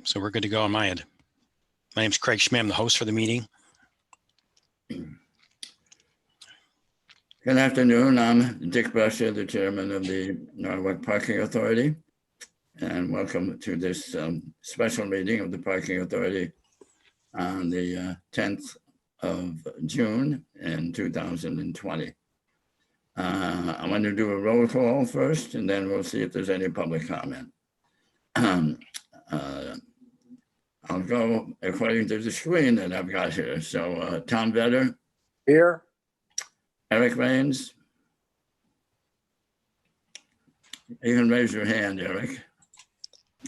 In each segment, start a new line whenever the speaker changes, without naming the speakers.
So we're good to go on my end. My name's Craig Schmidt. I'm the host for the meeting.
Good afternoon. I'm Dick Brusher, the chairman of the Norwalk Parking Authority, and welcome to this special meeting of the Parking Authority on the 10th of June in 2020. I'm going to do a roll call first, and then we'll see if there's any public comment. I'll go according to the screen that I've got here. So Tom Vetter.
Here.
Eric Rains. You can raise your hand, Eric.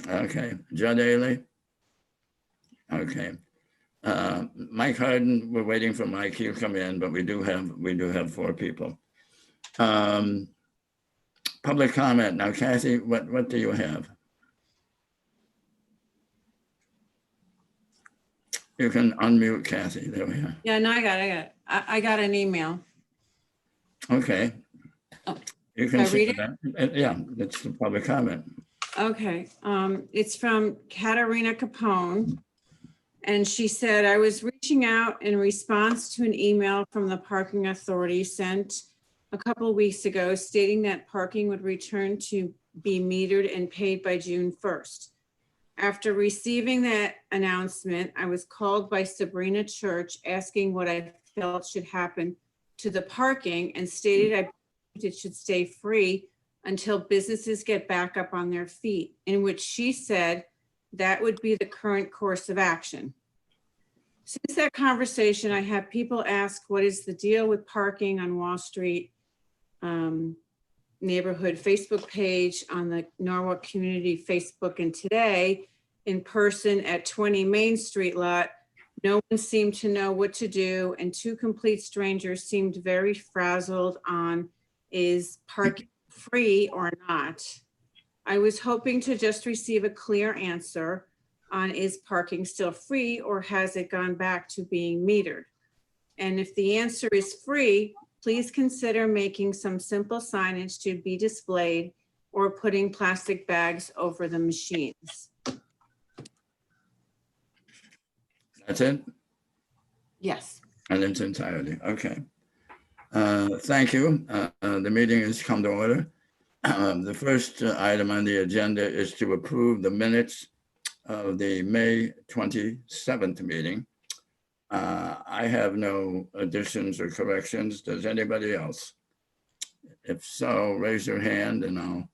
Okay. Judd Ailey. Okay. Mike Harden, we're waiting for Mike. He'll come in, but we do have 4 people. Public comment. Now, Kathy, what do you have? You can unmute Kathy. There we are.
Yeah, no, I got it. I got an email.
Okay.
Oh,
you can
read
it. Yeah, that's the public comment.
Okay. It's from Katarina Capone. And she said, I was reaching out in response to an email from the parking authority sent a couple of weeks ago stating that parking would return to be metered and paid by June 1st. After receiving that announcement, I was called by Sabrina Church asking what I felt should happen to the parking and stated I believed it should stay free until businesses get back up on their feet, in which she said that would be the current course of action. Since that conversation, I have people ask, what is the deal with parking on Wall Street neighborhood Facebook page, on the Norwalk Community Facebook, and today in person at 20 Main Street lot. No one seemed to know what to do, and 2 complete strangers seemed very frazzled on, is parking free or not? I was hoping to just receive a clear answer on, is parking still free or has it gone back to being metered? And if the answer is free, please consider making some simple signage to be displayed or putting plastic bags over the machines.
That's it?
Yes.
And it's entirely, okay. Thank you. The meeting has come to order. The first item on the agenda is to approve the minutes of the May 27th meeting. I have no additions or corrections. Does anybody else? If so, raise your hand and I'll,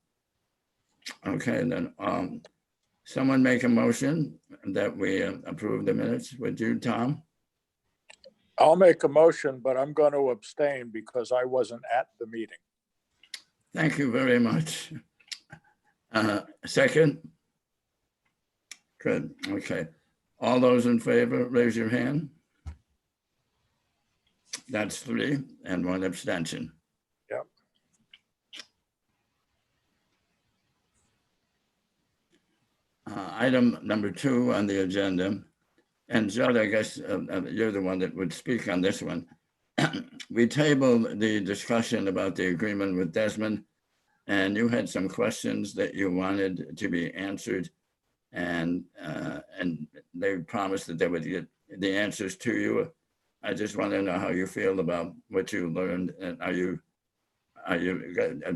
okay, then someone make a motion that we approve the minutes. Would you, Tom?
I'll make a motion, but I'm going to abstain because I wasn't at the meeting.
Thank you very much. Second? Good, okay. All those in favor, raise your hand. That's 3 and 1 abstention.
Yep.
Item number 2 on the agenda, and Judd, I guess you're the one that would speak on this one. We tabled the discussion about the agreement with Desmond, and you had some questions that you wanted to be answered, and they promised that they would get the answers to you. I just want to know how you feel about what you learned, and are you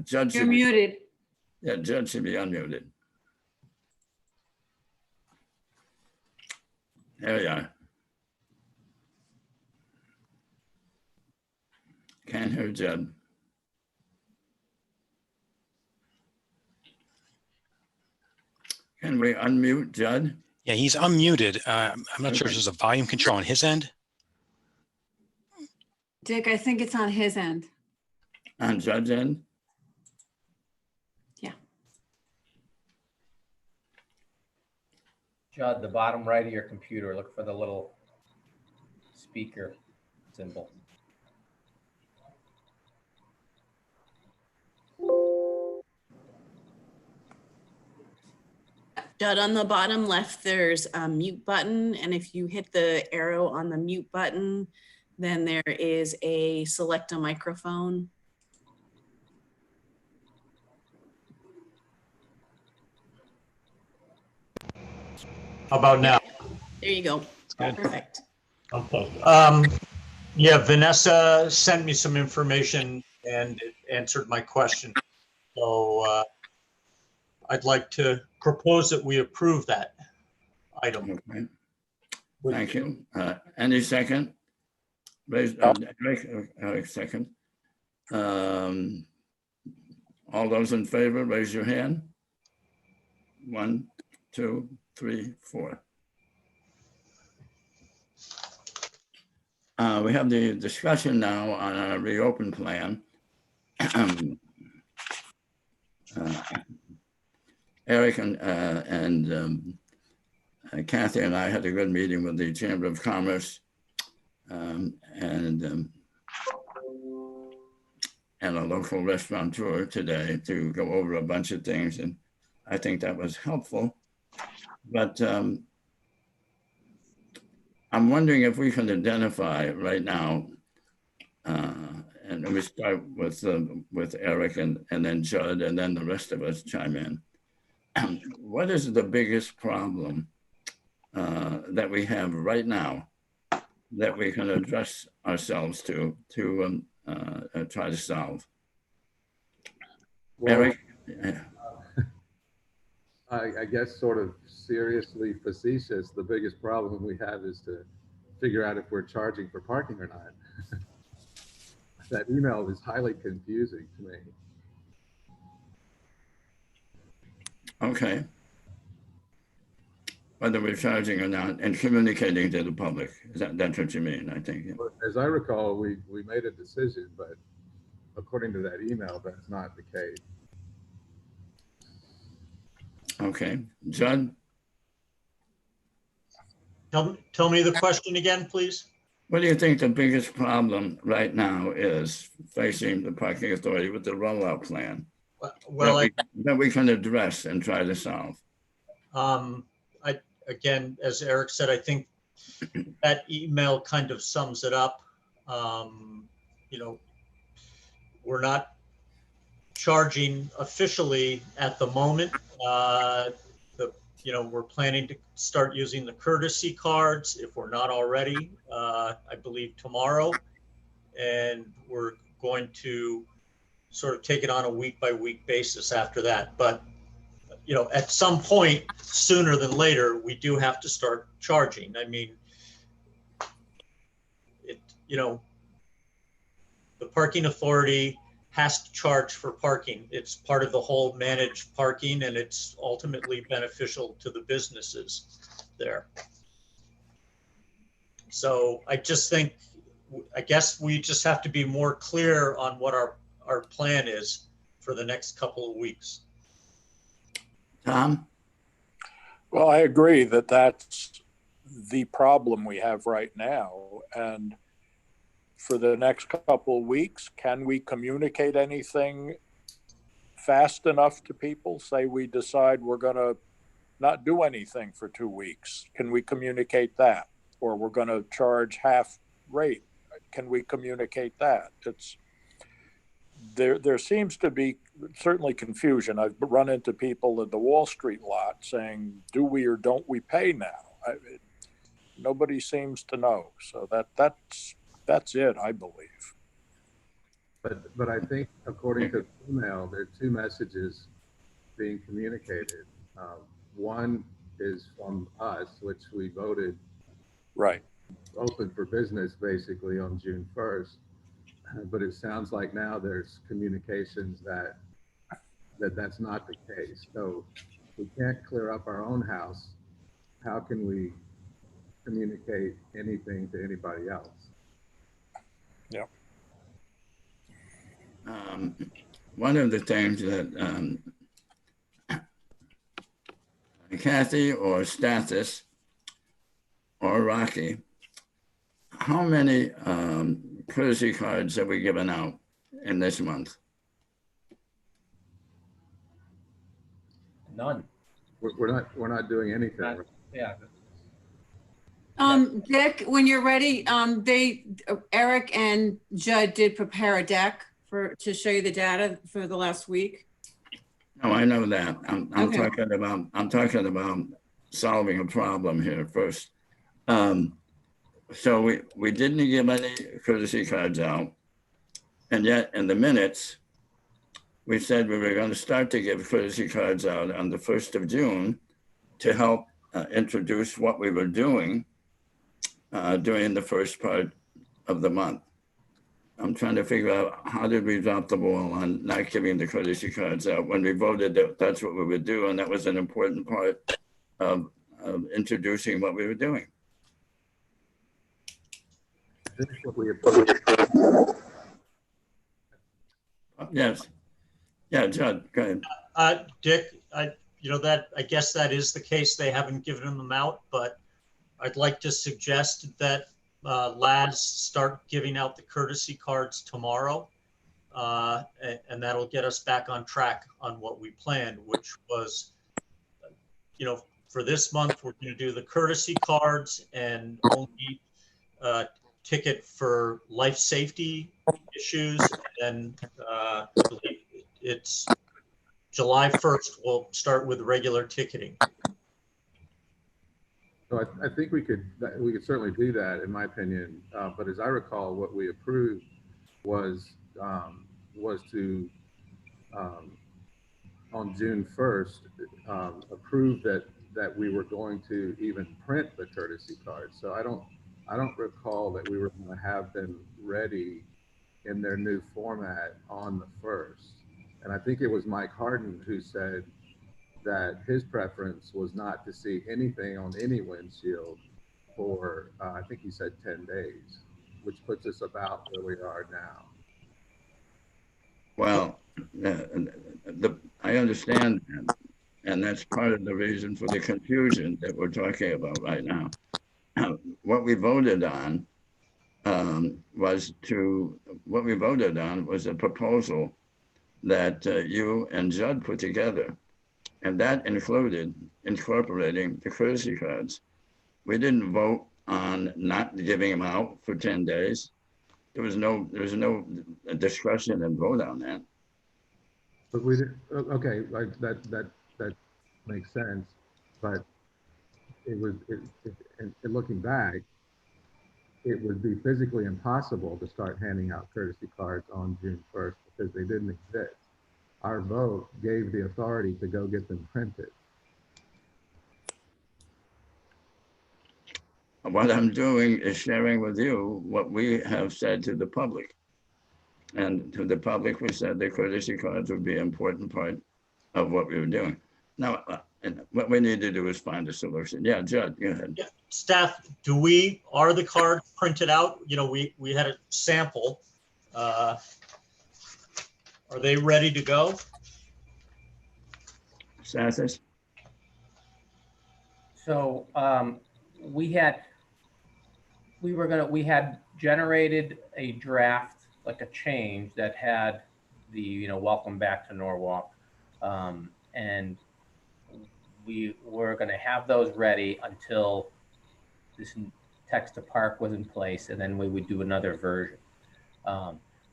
Judge?
You're muted.
Yeah, Judge should be unmuted. There we are. Can't hear Judd. Can we unmute Judd?
Yeah, he's unmuted. I'm not sure if there's a volume control on his end.
Dick, I think it's on his end.
On Judd's end?
Yeah.
Judd, the bottom right of your computer, look for the little speaker symbol.
Judd, on the bottom left, there's a mute button. And if you hit the arrow on the mute button, then there is a select a microphone.
How about now?
There you go.
good.
Perfect.
Okay. Yeah, Vanessa sent me some information and it answered my question. So I'd like to propose that we approve that item.
Okay. Thank you. Any second? Raise, Eric, second. All those in favor, raise your hand. 1, 2, 3, 4. We have the discussion now on our reopen plan. Eric and Kathy and I had a good meeting with the Chamber of Commerce and a local restaurateur today to go over a bunch of things, and I think that was helpful. But I'm wondering if we can identify right now, and we start with Eric and then Judd, and then the rest of us chime in. What is the biggest problem that we have right now that we can address ourselves to try to solve?
Well,
Eric?
I guess sort of seriously facetious, the biggest problem we have is to figure out if we're charging for parking or not. That email is highly confusing to me.
Okay. Whether we're charging or not and communicating to the public. That's what you mean, I think. Yeah.
As I recall, we made a decision, but according to that email, that's not the case.
Okay. Judd,
Tell me the question again, please.
what do you think the biggest problem right now is facing the parking authority with the rollout plan
Well,
that we can address and try to solve?
Again, as Eric said, I think that email kind of sums it up. You know, we're not charging officially at the moment. We're planning to start using the courtesy cards if we're not already, I believe tomorrow. And we're going to sort of take it on a week-by-week basis after that. But, you know, at some point, sooner than later, we do have to start charging. I mean, the parking authority has to charge for parking. It's part of the whole managed parking, and it's ultimately beneficial to the businesses there. So I guess we just have to be more clear on what our plan is for the next couple of weeks.
Tom?
Well, I agree that that's the problem we have right now. And for the next couple of weeks, can we communicate anything fast enough to people? Say we decide we're going to not do anything for 2 weeks. Can we communicate that? Or we're going to charge half rate. Can we communicate that? There seems to be certainly confusion. I've run into people at the Wall Street lot saying, do we or don't we pay now? Nobody seems to know. So that's it, I believe.
But I think according to the email, there are 2 messages being communicated. One is from us, which we voted
Right.
open for business basically on June 1st. But it sounds like now there's communications that's not the case. So we can't clear up our own house. How can we communicate anything to anybody else?
Yeah.
One of the things that Kathy or Stathis or Rocky, how many courtesy cards have we given out in this month?
None.
We're not doing anything.
Yeah.
Dick, when you're ready, Eric and Judd did prepare a deck to show you the data for the last week.
No, I know that. I'm
Okay.
talking about solving a problem here first. So we didn't give any courtesy cards out. And yet in the minutes, we said we were going to start to give courtesy cards out on the 1st of June to help introduce what we were doing during the first part of the month. I'm trying to figure out how did we drop the ball on not giving the courtesy cards out when we voted that that's what we would do, and that was an important part of introducing what we were doing.
I think what we approved.
Yes. Yeah, Judd, go ahead.
Dick, that I guess that is the case. They haven't given them out, but I'd like to suggest that Laz start giving out the courtesy cards tomorrow. And that'll get us back on track on what we planned, which was, for this month, we're going to do the courtesy cards and only ticket for life safety issues. And I believe it's July 1st, we'll start with regular ticketing.
So I think we could certainly do that, in my opinion. But as I recall, what we approved was to on June 1st approve that we were going to even print the courtesy cards. So I don't recall that we were going to have them ready in their new format on the 1st. And I think it was Mike Harden who said that his preference was not to see anything on any windshield for, I think he said 10 days, which puts us about where we are now.
Well, I understand that, and that's part of the reason for the confusion that we're talking about right now. What we voted on was a proposal that you and Judd put together, and that included incorporating the courtesy cards. We didn't vote on not giving them out for 10 days. There was no discussion and vote on that.
But we did, okay, like that makes sense. But looking back, it would be physically impossible to start handing out courtesy cards on June 1st because they didn't exist. Our vote gave the authority to go get them printed.
What I'm doing is sharing with you what we have said to the public. And to the public, we said the courtesy cards would be an important part of what we were doing. Now, what we need to do is find a solution. Yeah, Judd, go ahead.
Yeah. Staff, are the cards printed out? We had a sample. Are they ready to go?
Census?
So we had generated a draft, like a change that had the, welcome back to Norwalk. And we were going to have those ready until this text to park was in place, and then we would do another version.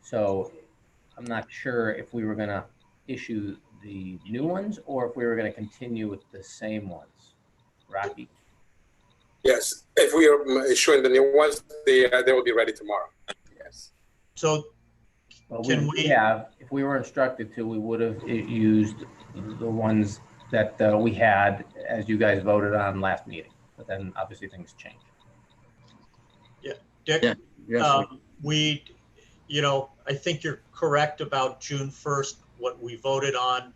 So I'm not sure if we were going to issue the new ones or if we were going to continue with the same ones. Rocky?
Yes, if we are issuing the new ones, they will be ready tomorrow. Yes.
So
if we were instructed to, we would have used the ones that we had as you guys voted on last meeting, but then obviously things changed.
Yeah, Dick,
Yeah. Yes.
I think you're correct about June 1st, what we voted on.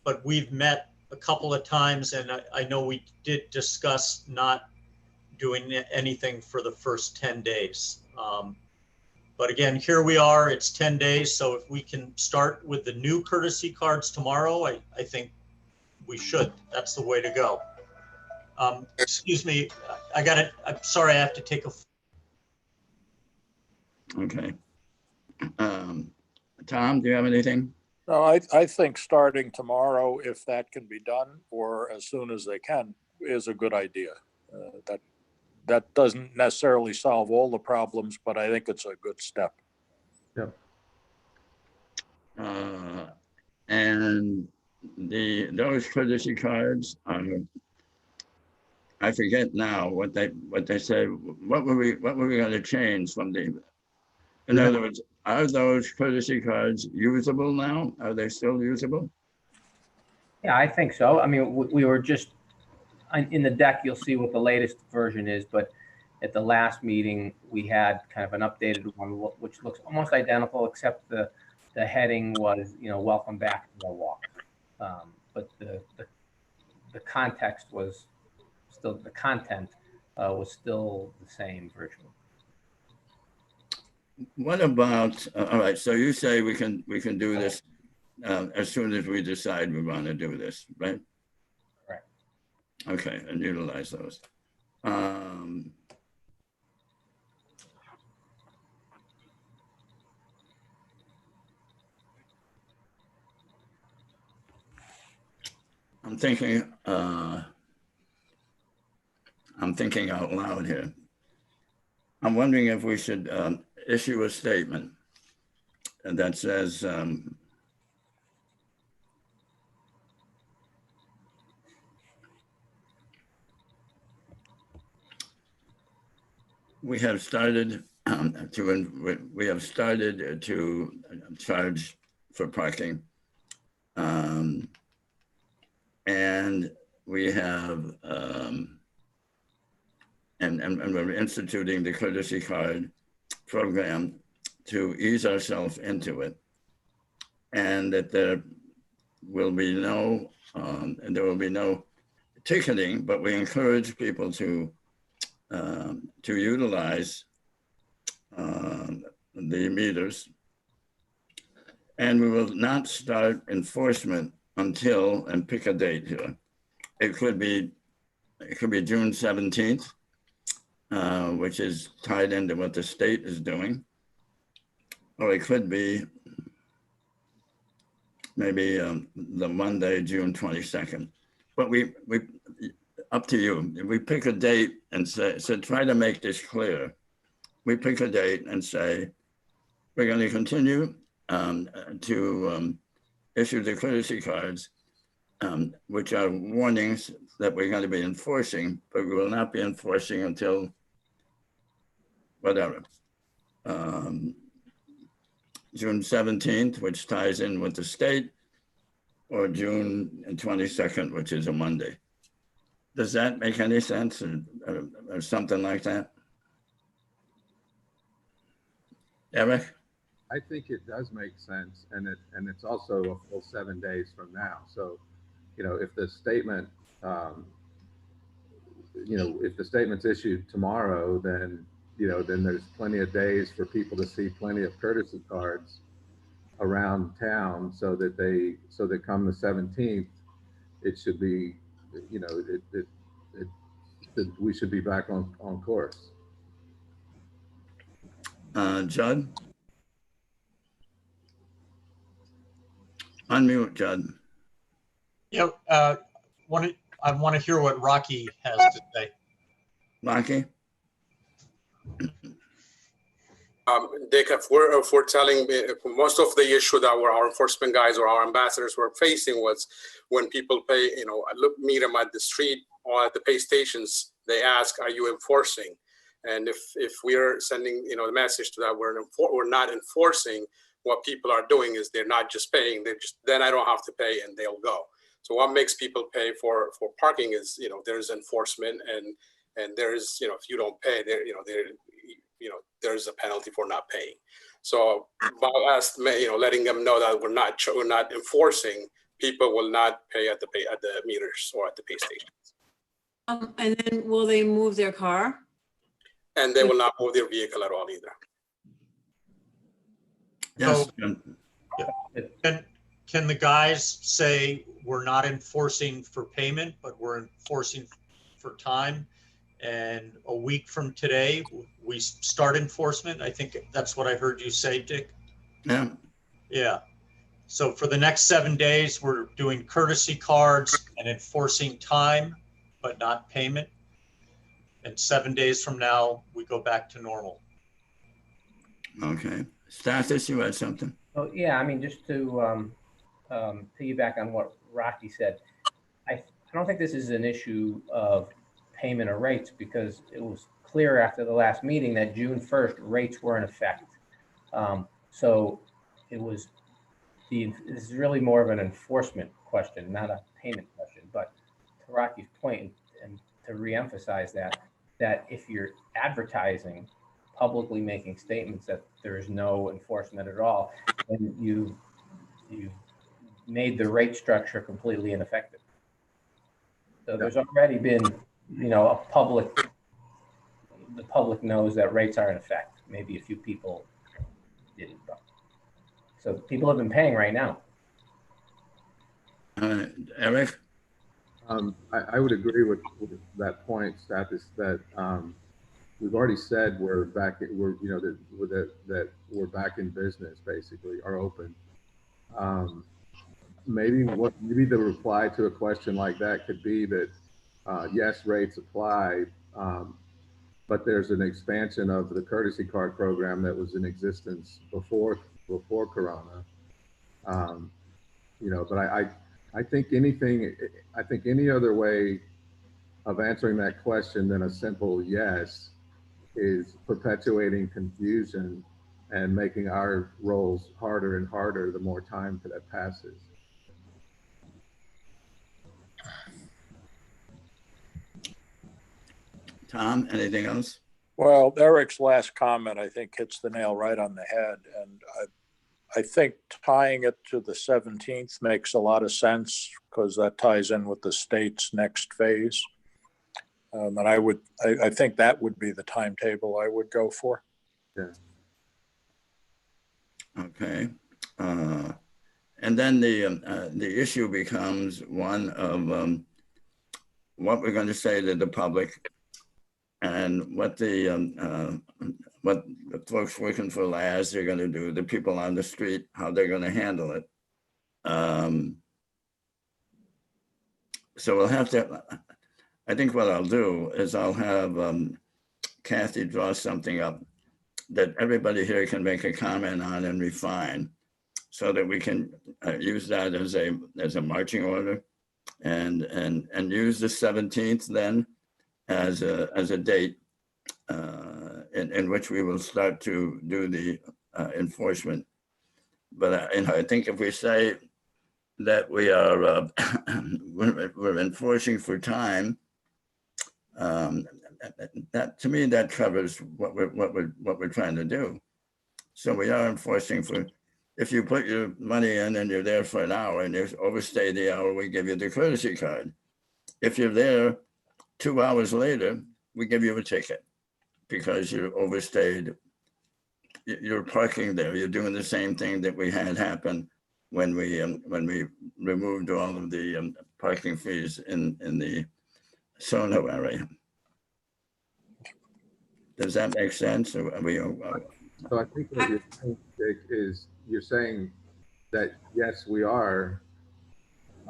But we've met a couple of times, and I know we did discuss not doing anything for the first 10 days. But again, here we are, it's 10 days. So if we can start with the new courtesy cards tomorrow, I think we should. That's the way to go. Excuse me, I'm sorry, I have to take a.
Okay. Tom, do you have anything?
No, I think starting tomorrow, if that can be done, or as soon as they can, is a good idea. That doesn't necessarily solve all the problems, but I think it's a good step.
Yep.
And those courtesy cards are, I forget now what they say. What were we going to change from the? In other words, are those courtesy cards usable now? Are they still usable?
Yeah, I think so. I mean, we were just, in the deck, you'll see what the latest version is, but at the last meeting, we had kind of an updated one, which looks almost identical, except the heading was, welcome back to Norwalk. But the context was still, the content was still the same virtually.
What about, all right, so you say we can do this as soon as we decide we want to do this, right?
Right.
Okay, and utilize those. I'm thinking out loud here. I'm wondering if we should issue a statement that says we have started to charge for parking, and we have and we're instituting the courtesy card program to ease ourselves into it, and that there will be no ticketing, but we encourage people to utilize the meters, and we will not start enforcement until, and pick a date here. It could be June 17th, which is tied into what the state is doing, or it could be maybe the Monday, June 22nd. But we up to you. We pick a date and say, so try to make this clear. We pick a date and say, we're going to continue to issue the courtesy cards, which are warnings that we're going to be enforcing, but we will not be enforcing until whatever. June 17th, which ties in with the state, or June 22nd, which is a Monday. Does that make any sense, or something like that? Eric?
I think it does make sense, and it's also a full 7 days from now. So, if the statement, if the statement's issued tomorrow, then then there's plenty of days for people to see plenty of courtesy cards around town, so that come the 17th, it should be, we should be back on course.
Judd? Unmute, Judd.
Yeah, I want to hear what Rocky has to say.
Rocky?
Dick, if we're telling, most of the issue that our enforcement guys or our ambassadors were facing was when people pay, meet them at the street or at the pay stations, they ask, are you enforcing? And if we're sending, the message to that we're not enforcing, what people are doing is they're not just paying, then I don't have to pay and they'll go. So what makes people pay for parking is, there's enforcement, and there's, if you don't pay, there's a penalty for not paying. So by us, letting them know that we're not enforcing, people will not pay at the meters or at the pay stations.
And then will they move their car?
And they will not move their vehicle at all either.
Yes.
So, can the guys say we're not enforcing for payment, but we're enforcing for time? And a week from today, we start enforcement. I think that's what I heard you say, Dick.
Yeah.
Yeah. So for the next 7 days, we're doing courtesy cards and enforcing time, but not payment. And 7 days from now, we go back to normal.
Okay. Stathis, you had something?
So yeah, I mean, just to piggyback on what Rocky said, I don't think this is an issue of payment or rates, because it was clear after the last meeting that June 1st rates were in effect. So it was this is really more of an enforcement question, not a payment question. But to Rocky's point, and to reemphasize that if you're advertising, publicly making statements that there is no enforcement at all, then you've made the rate structure completely ineffective. So there's already been, the public knows that rates are in effect. Maybe a few people didn't, but so people have been paying right now.
Eric?
I would agree with that point, Stathis, that we've already said we're back that we're back in business, basically, are open. Maybe the reply to a question like that could be that yes, rates apply, but there's an expansion of the courtesy card program that was in existence before Corona. But I think any other way of answering that question than a simple yes is perpetuating confusion and making our roles harder and harder the more time that passes.
Tom, anything else?
Well, Eric's last comment, I think, hits the nail right on the head. And I think tying it to the 17th makes a lot of sense, because that ties in with the state's next phase. And I think that would be the timetable I would go for.
Yeah.
Okay. And then the issue becomes one of what we're going to say to the public, and what the folks working for LAS are going to do, the people on the street, how they're going to handle it. So we'll have to, I think what I'll do is I'll have Kathy draw something up that everybody here can make a comment on and refine, so that we can use that as a marching order, and use the 17th then as a date in which we will start to do the enforcement. But I think if we say that we are we're enforcing for time, that to me that covers what we're trying to do. So we are enforcing for, if you put your money in and you're there for an hour and you overstay the hour, we give you the courtesy card. If you're there 2 hours later, we give you a ticket because you overstayed. You're parking there. You're doing the same thing that we had happen when we removed all of the parking fees in the Sono area. Does that make sense? Or are we?
So I think what you're saying, Dick, is you're saying that yes, we are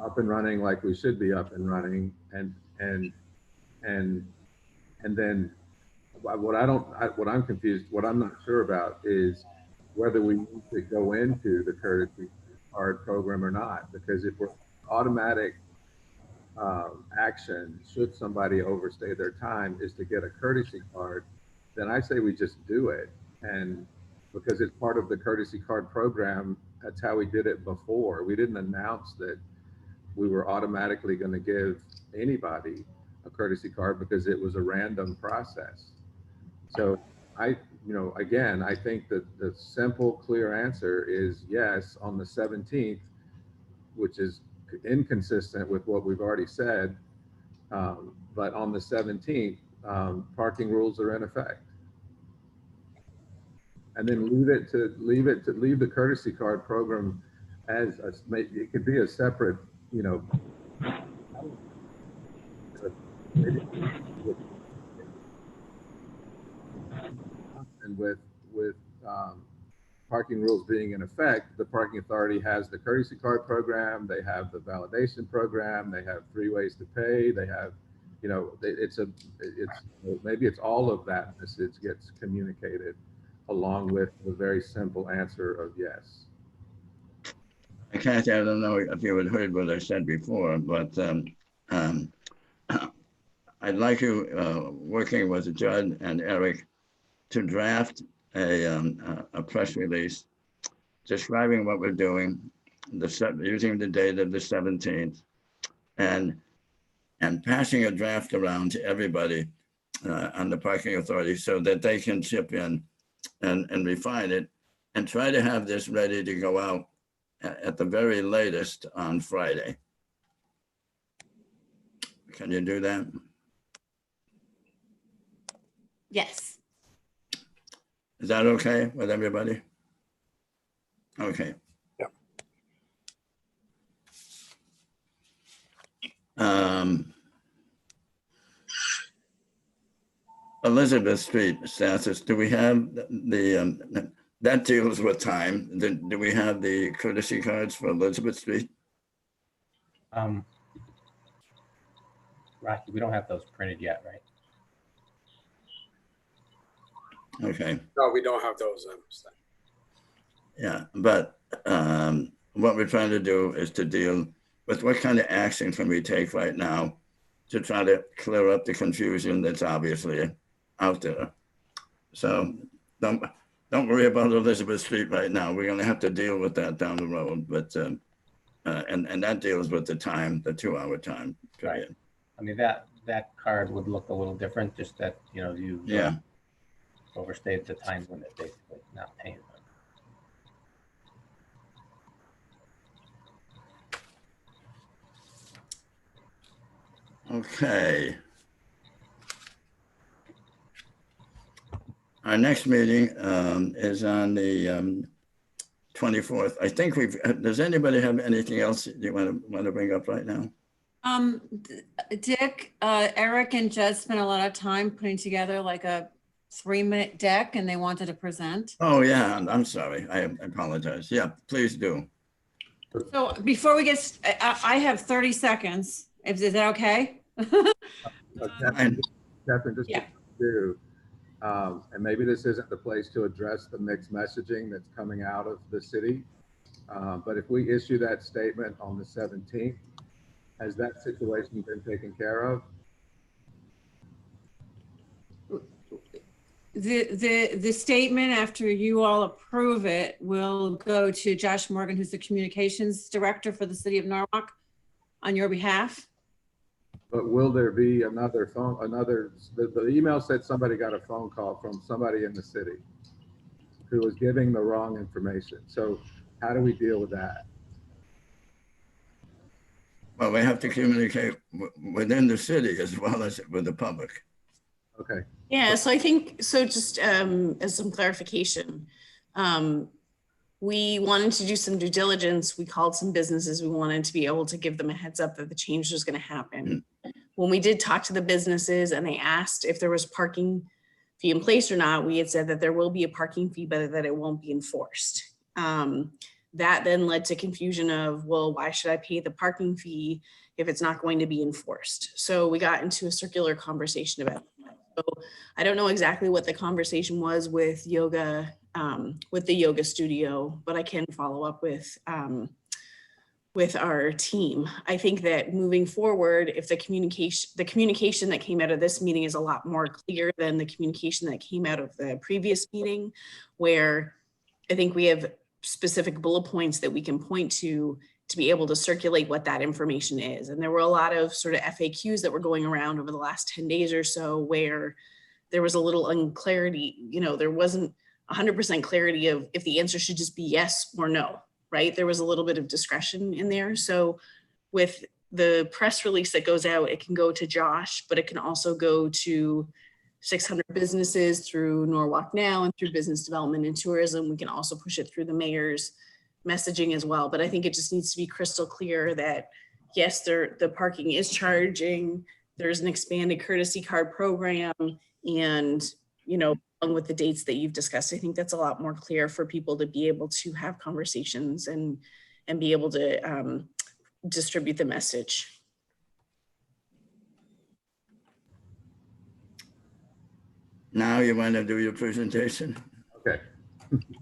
up and running like we should be up and running, and then what I'm confused, what I'm not sure about is whether we need to go into the courtesy card program or not, because if we're automatic action, should somebody overstay their time, is to get a courtesy card, then I say we just do it. And because it's part of the courtesy card program, that's how we did it before. We didn't announce that we were automatically going to give anybody a courtesy card because it was a random process. So again, I think that the simple, clear answer is yes on the 17th, which is inconsistent with what we've already said. But on the 17th, parking rules are in effect. And then leave the courtesy card program as it could be a separate, and with parking rules being in effect, the parking authority has the courtesy card program, they have the validation program, they have 3 ways to pay, they have, maybe it's all of that message gets communicated along with the very simple answer of yes.
Kathy, I don't know if you had heard what I said before, but I'd like you, working with Judd and Eric, to draft a press release describing what we're doing, using the date of the 17th, and passing a draft around to everybody on the parking authority so that they can chip in and refine it and try to have this ready to go out at the very latest on Friday. Can you do that?
Yes.
Is that okay with everybody? Okay.
Yep.
Elizabeth Street, Census, do we have the, that deals with time. Do we have the courtesy cards for Elizabeth Street?
Rocky, we don't have those printed yet, right?
Okay.
No, we don't have those.
Yeah, but what we're trying to do is to deal with what kind of action can we take right now to try to clear up the confusion that's obviously out there. So don't worry about Elizabeth Street right now. We're going to have to deal with that down the road, but and that deals with the time, the 2-hour time period.
Right. I mean, that card would look a little different, just that, you know, you overstayed the time limit, basically, not paying them.
Okay. Our next meeting is on the 24th. I think does anybody have anything else you want to bring up right now?
Dick, Eric and Judd spent a lot of time putting together like a 3-minute deck and they wanted to present.
Oh yeah, I'm sorry. I apologize. Yeah, please do.
So before we get, I have 30 seconds. Is that okay?
Catherine, just
Yeah.
to do, and maybe this isn't the place to address the mixed messaging that's coming out of the city, but if we issue that statement on the 17th, has that situation been taken care of?
The statement, after you all approve it, will go to Josh Morgan, who's the communications director for the city of Norwalk, on your behalf.
But will there be another phone, the email said somebody got a phone call from somebody in the city who was giving the wrong information. So how do we deal with that?
Well, we have to communicate within the city as well as with the public.
Okay.
Yeah, so I think, so just as some clarification, we wanted to do some due diligence. We called some businesses. We wanted to be able to give them a heads up that the change was going to happen. When we did talk to the businesses and they asked if there was parking fee in place or not, we had said that there will be a parking fee, but that it won't be enforced. That then led to confusion of, well, why should I pay the parking fee if it's not going to be enforced? So we got into a circular conversation about that. So I don't know exactly what the conversation was with yoga, with the yoga studio, but I can follow up with our team. I think that moving forward, if the communication that came out of this meeting is a lot more clear than the communication that came out of the previous meeting, where I think we have specific bullet points that we can point to be able to circulate what that information is. And there were a lot of sort of FAQs that were going around over the last 10 days or so where there was a little unclarity, you know, there wasn't 100% clarity of if the answer should just be yes or no, right? There was a little bit of discretion in there. So with the press release that goes out, it can go to Josh, but it can also go to 600 businesses through Norwalk Now and through business development and tourism. We can also push it through the mayor's messaging as well. But I think it just needs to be crystal clear that yes, the parking is charging. There's an expanded courtesy card program, and you know, along with the dates that you've discussed, I think that's a lot more clear for people to be able to have conversations and be able to distribute the message.
Now you want to do your presentation?
Okay.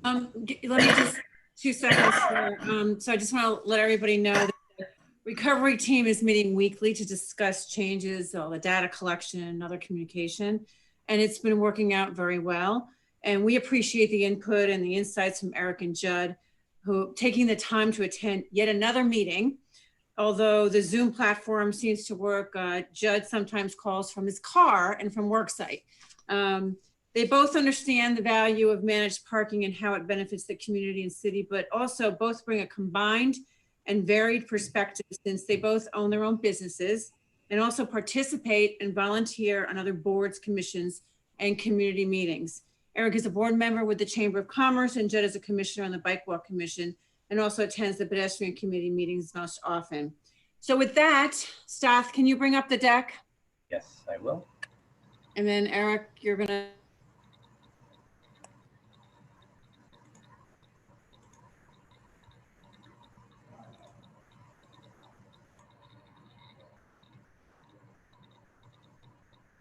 Let me just 2 seconds here. So I just want to let everybody know that the recovery team is meeting weekly to discuss changes, all the data collection and other communication. And it's been working out very well. And we appreciate the input and the insights from Eric and Judd, who taking the time to attend yet another meeting. Although the Zoom platform seems to work, Judd sometimes calls from his car and from work site. They both understand the value of managed parking and how it benefits the community and city, but also both bring a combined and varied perspective since they both own their own businesses and also participate and volunteer on other boards, commissions, and community meetings. Eric is a board member with the Chamber of Commerce and Judd is a commissioner on the Bike Walk Commission and also attends the pedestrian committee meetings most often. So with that, Stath, can you bring up the deck?
Yes, I will.
And then Eric, you're gonna.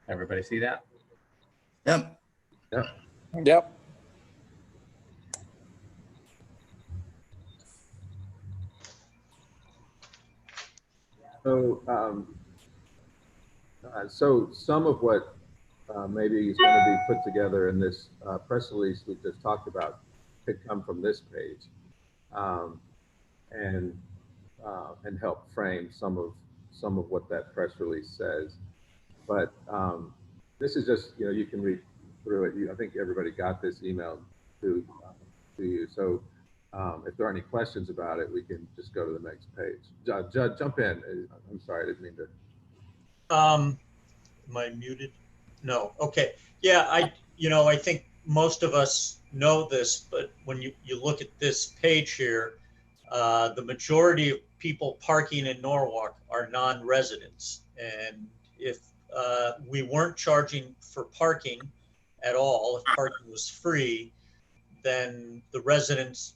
Everybody see that?
Yep.
Yep.
So some of what maybe is going to be put together in this press release we just talked about could come from this page, and help frame some of what that press release says. But this is just, you can read through it. I think everybody got this email to you. So if there are any questions about it, we can just go to the next page. Judd, jump in. I'm sorry, I didn't mean to.
Am I muted? No. Okay. Yeah, I think most of us know this, but when you look at this page here, the majority of people parking in Norwalk are non-residents. And if we weren't charging for parking at all, if parking was free, then the residents,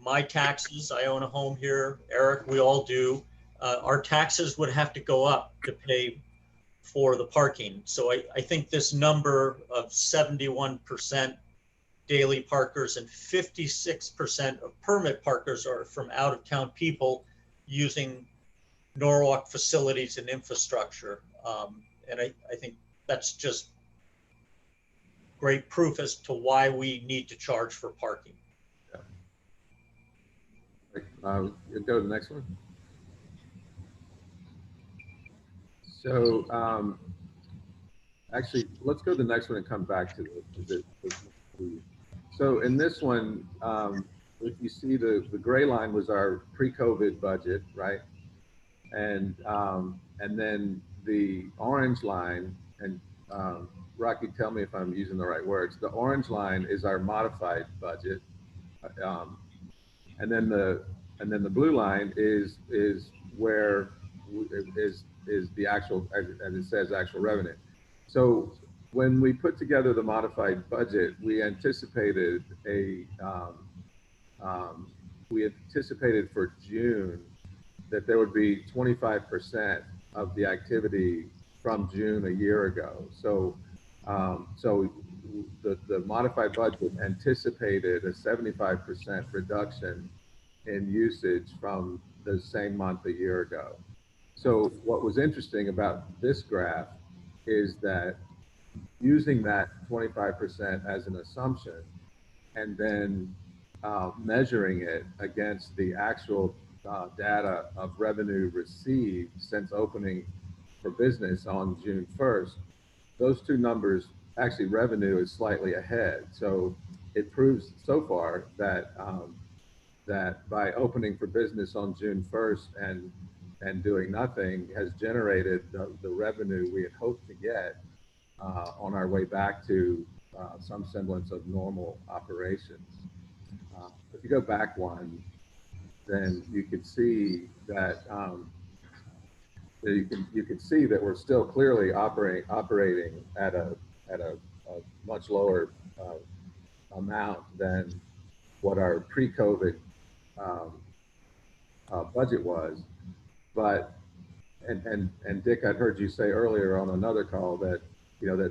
my taxes, I own a home here, Eric, we all do, our taxes would have to go up to pay for the parking. So I think this number of 71% daily parkers and 56% of permit parkers are from out of town people using Norwalk facilities and infrastructure. And I think that's just great proof as to why we need to charge for parking.
Go to the next one. So actually, let's go to the next one and come back to the so in this one, if you see the gray line was our pre-COVID budget, right? And then the orange line, and Rocky, tell me if I'm using the right words. The orange line is our modified budget, and then the blue line is where is the actual, as it says, actual revenue. So when we put together the modified budget, we anticipated for June that there would be 25% of the activity from June a year ago. So the modified budget anticipated a 75% reduction in usage from the same month a year ago. So what was interesting about this graph is that using that 25% as an assumption and then measuring it against the actual data of revenue received since opening for business on June 1st, those two numbers, actually revenue is slightly ahead. So it proves so far that that by opening for business on June 1st and doing nothing has generated the revenue we had hoped to get on our way back to some semblance of normal operations. If you go back one, then you can see that you can see that we're still clearly operating at a much lower amount than what our pre-COVID budget was. But and Dick, I'd heard you say earlier on another call that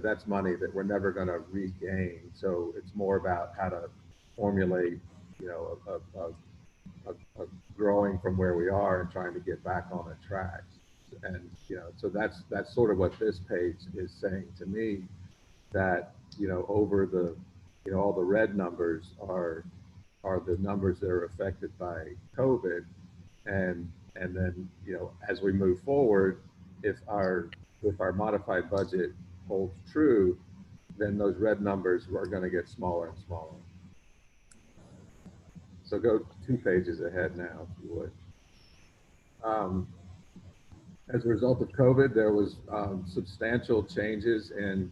that's money that we're never going to regain. So it's more about how to formulate you know, growing from where we are and trying to get back on a track. And, you know, so that's sort of what this page is saying to me, that, you know, over the, you know, all the red numbers are the numbers that are affected by COVID. And then, you know, as we move forward, if our modified budget holds true, then those red numbers are going to get smaller and smaller. So go 2 pages ahead now, if you would. As a result of COVID, there was substantial changes in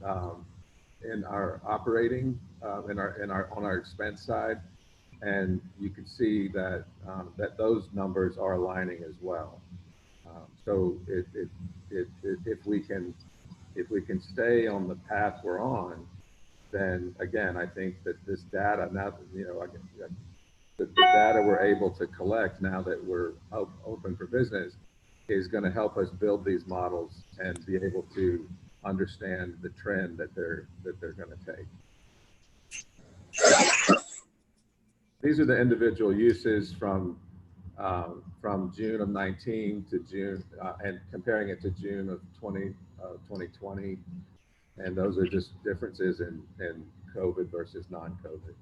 our operating, on our expense side, and you can see that that those numbers are aligning as well. So if we can stay on the path we're on, then again, I think that this data now, you know, the data we're able to collect now that we're open for business is going to help us build these models and be able to understand the trend that they're going to take. These are the individual uses from June of 19 to June, and comparing it to June of 2020. And those are just differences in COVID versus non-COVID.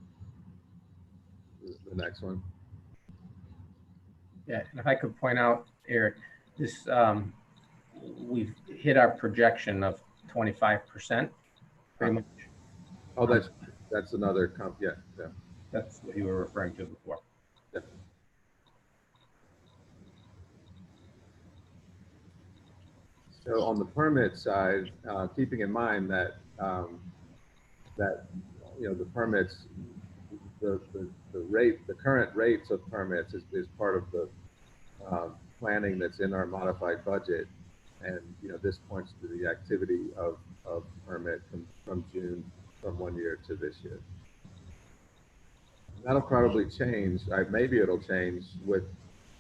The next one.
Yeah, and if I could point out, Eric, this we've hit our projection of 25%, pretty much.
Oh, that's another yeah.
That's what you were referring to before.
Yeah. So on the permit side, keeping in mind that that, you know, the permits, the current rates of permits is part of the planning that's in our modified budget, and you know, this points to the activity of permit from June, from one year to this year. That'll probably change. Maybe it'll change with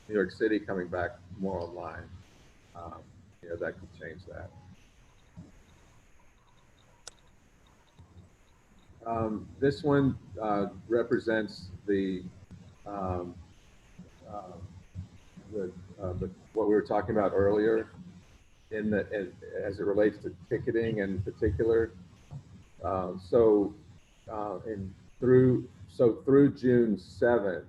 New York City coming back more online. You know, that could change that. This one represents what we were talking about earlier as it relates to ticketing in particular. Through June 7th,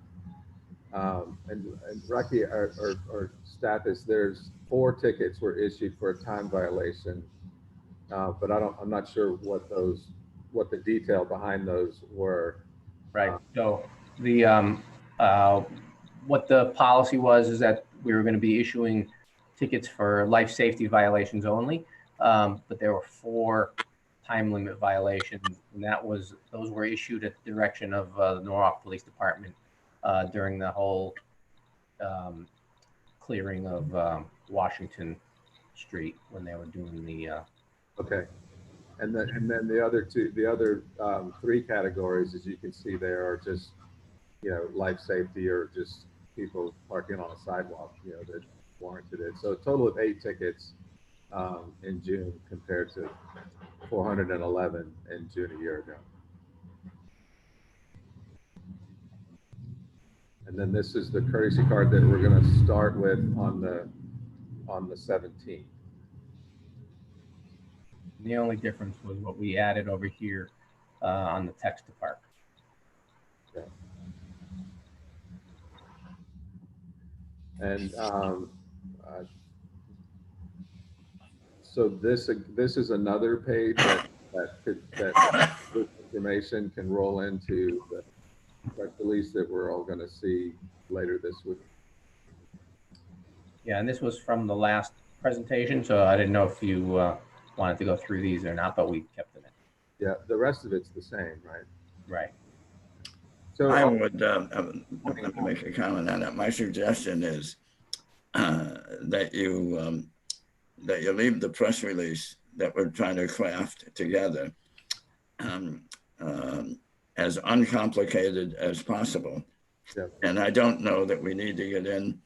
and Rocky, our status, there's 4 tickets were issued for a time violation, but I'm not sure what the detail behind those were.
Right. So the what the policy was is that we were going to be issuing tickets for life safety violations only, but there were 4 time limit violations, and those were issued at the direction of the Norwalk Police Department during the whole clearing of Washington Street when they were doing the.
Okay, and then the other 3 categories, as you can see, there are just, you know, life safety or just people parking on a sidewalk, you know, that warranted it. So a total of 8 tickets in June compared to 411 in June a year ago. And then this is the courtesy card that we're going to start with on the 17th.
The only difference was what we added over here on the text to park.
Yeah. And so this is another page that this information can roll into the press release that we're all going to see later this week.
Yeah, and this was from the last presentation, so I didn't know if you wanted to go through these or not, but we kept it in.
Yeah, the rest of it's the same, right?
Right.
So I would like to make a comment on that. My suggestion is that you leave the press release that we're trying to craft together as uncomplicated as possible.
Yeah.
And I don't know that we need to get into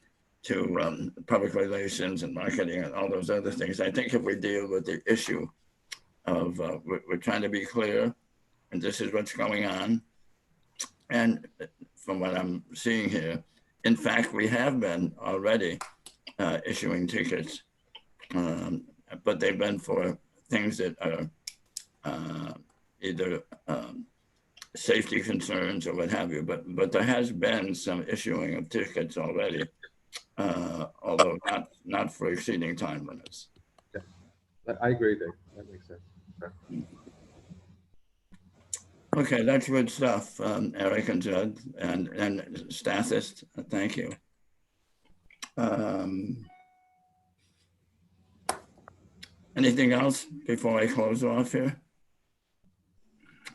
public relations and marketing and all those other things. I think if we deal with the issue of we're trying to be clear, and this is what's going on, And from what I'm seeing here, in fact, we have been already issuing tickets, but they've been for things that are either safety concerns or what have you. But there has been some issuing of tickets already, although not for exceeding time limits.
I agree, Dick. That makes sense.
Okay, that's good stuff, Eric and Judd and Stathis. Thank you. Anything else before I close off here?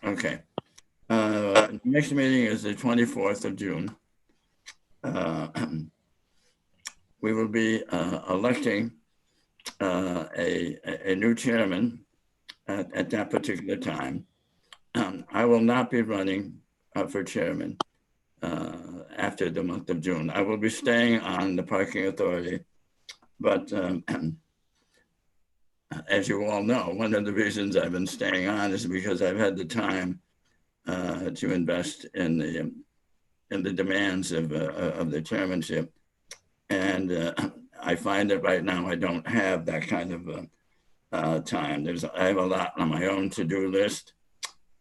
Okay. Next meeting is the 24th of June. We will be electing a new chairman at that particular time. I will not be running for chairman after the month of June. I will be staying on the Parking Authority, but as you all know, one of the reasons I've been staying on is because I've had the time to invest in the demands of the chairmanship, and I find that right now I don't have that kind of time. I have a lot on my own to-do list,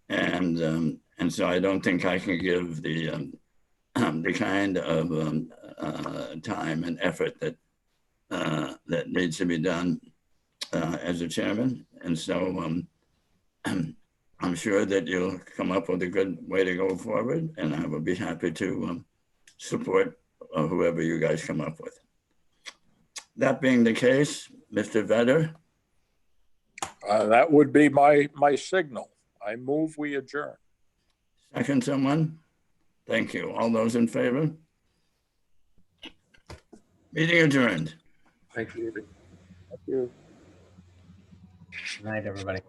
and so I don't think I can give the kind of time and effort that needs to be done as a chairman. And so I'm sure that you'll come up with a good way to go forward, and I will be happy to support whoever you guys come up with. That being the case, Mr. Vedder.
That would be my signal. I move we adjourn.
Second, someone? Thank you. All those in favor? Meeting adjourned.
Thank you.
Thank you.
Good night, everybody.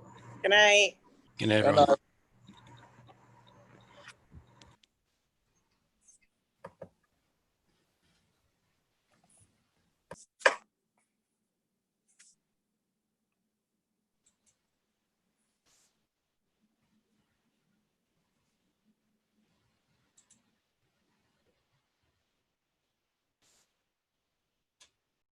Good night,
Good
everyone.
night.